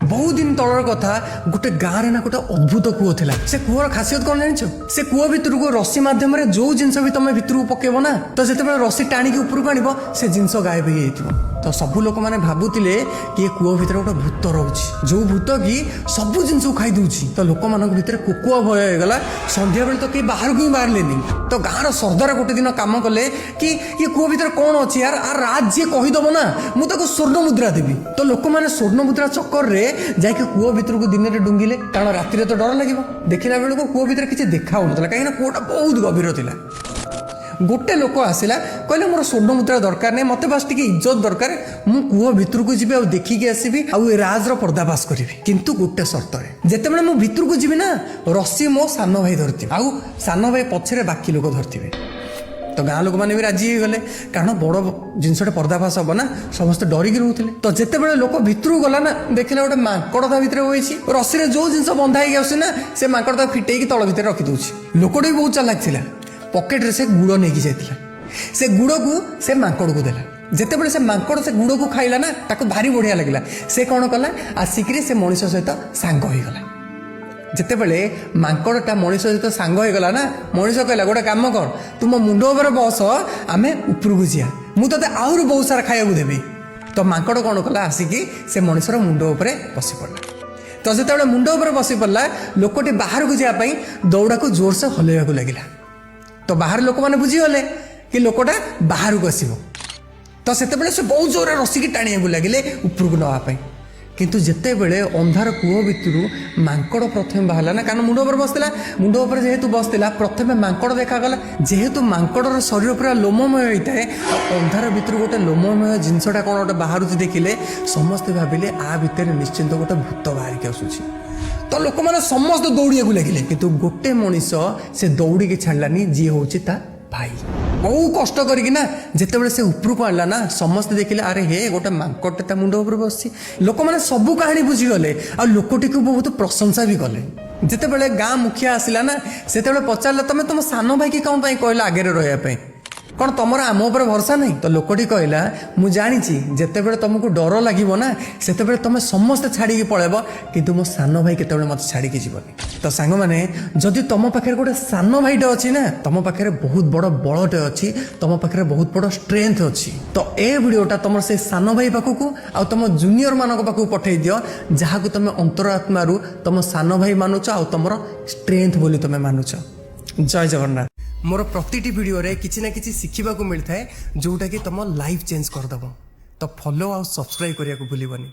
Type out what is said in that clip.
बहुत दिन तलर कथा गोटे गाँव में ना गोटे अद्भुत कूह था से कूहर खासियत कौन जान से कूह भितर को रस्सी मध्यम जो जिनस भी तुम भितर पकेब ना तो से रस्सी टाणी उपरको आण से जिनस गायब हो तो सबू लोक मैंने भावुले कि ये कूह भितर गोटे भूत रोचे जो भूत कि सबू जिनस खाई दूची तो लोक मान भर कुकुआ भय होगा संध्या बेले तो कहीं बाहर को ही बाहर तो गाँव सरदार गोटे दिन कम कले कि ये कूह भितर कौन अच्छी यार आर राज जी कहीदब ना मुझे स्वर्ण मुद्रा देवी तो लोक मैंने स्वर्ण मुद्रा चक्कर में जाकि कूह भितर को दिन में डुंगिले कारण राति तो डर लगे देखला बेलू कूह भितर किसी देखा कहीं कूहटा बहुत गभीर था गोटे लोक आसला कहले मोर स्वर्ण मुद्रा दरकार नहीं मत बास टिके इज्जत दरकार मु कूह भितर को जीवी देखिकी आसबि राज पर्दाफाश करी किंतु गोटे शर्त जिते बड़े मु भितर को जीवी ना रस्सी मो सान भाई धरती आउ सान भाई पछरे बाकी लोक धरती तो गाँ लोक मैंने भी राजी हो गले कारण बड़ जिनसटे पर्दाफाश हम ना समस्त डरिकी रोते तो जिते बड़े लोक भितर गला ना देखला गोटे माकड़ ता भितर होई रस्सी जो जिन बंधा होगी ना से माकड़ ता फिटेकी तल भितर रखिदे लोकटी बहुत चालाक थिला पकेट रे से गुड़ नहीं जाता से गुड़ को से माकड़ को देला जिते बड़े से माकड़ से गुड़ को खाइला ना ताको भारी बढ़िया लगला से कौन कला आसिक से मनीष सहित सांग हो गला जिते बड़े माकड़टा मनीष सहित सांग हो गला ना मनीष कहला गोटे काम कर तुम मुंड उपर बस आमे उपरको जिया मु तते आहुरी बहुत सारा खाइबा देबी तो माकड़ कौन कला आसिक से मनीषर मुंड उपर बसी पड़ला तो जिते मुंड उपर बसी पड़ला लोकटी बाहर को जावाई दौड़ा को जोर से हलैया लगिला तो बाहर लोक मैंने बुझीगले कि लोकटा बाहर को आसो तो से बहुत जोर रसिकी टाणिया लगे उपरको नापी किंतु जिते बड़े अंधार कूह भितर माकड़ प्रथम बाहर ना कारण मुंड बसला मुंड जेहेतु बसला प्रथम माकड़ देखागला जेहेतु माकड़ शरीर पूरा लोममय होता है अंधार भितर गोटे लोममय जिनसटा कौन गोटे बाहर देखिले समस्ते भाविले आ भितर निश्चिंत गोटे भूत बाहरिक आसूची तो लोक मैंने समस्त दौड़िया लगे किंतु गोटे मनीष से दौड़ी छाड़लानी जी हूँ भाई बहुत कष्ट करना जिते से उपरको आणला ना समस्ते देखिले अरे हे गोटे माकड़टे ता मुंड उपर बसी लोक मैंने सबू कहानी बुझीगले आ लोकटी को बहुत प्रशंसा भी कले जिते बड़े गाँ मुखिया आसला ना से पचारा तुम तुम सान भाई कि कौन कहला आगे रही कौन तुमर आम उपर भरसा नहीं तो लोकटी कहला मु जानी जिते बड़े तुमको डर लगे ना से तुम समस्ते छाड़ी पलैब किंतु मो सान भाई केत मत छाड़ी जीवनी तो सांग मैंने जदि तुम पाखे गोटे सान भाईटे अच्छी ना तुम पाखे बहुत बड़ बलटे अच्छी तुम पाखे बहुत बड़ स्ट्रेंथ अच्छी तो ए भिडटा तुम से सान भाई पाखक आ तुम जूनियर मान पाखक पठे दियो जहाँ को तुम अंतरात्मारू तुम सान भाई मानुच आ तुम स्ट्रेंथ बोली तुम मानुच जय जगन्नाथ मोर प्रतिटी वीडियो रे किसी ना किसी शिखा मिलता है जोटा कि तुम लाइफ चेंज करदेव तो फॉलो आ सब्सक्राइब करने को भूलनी।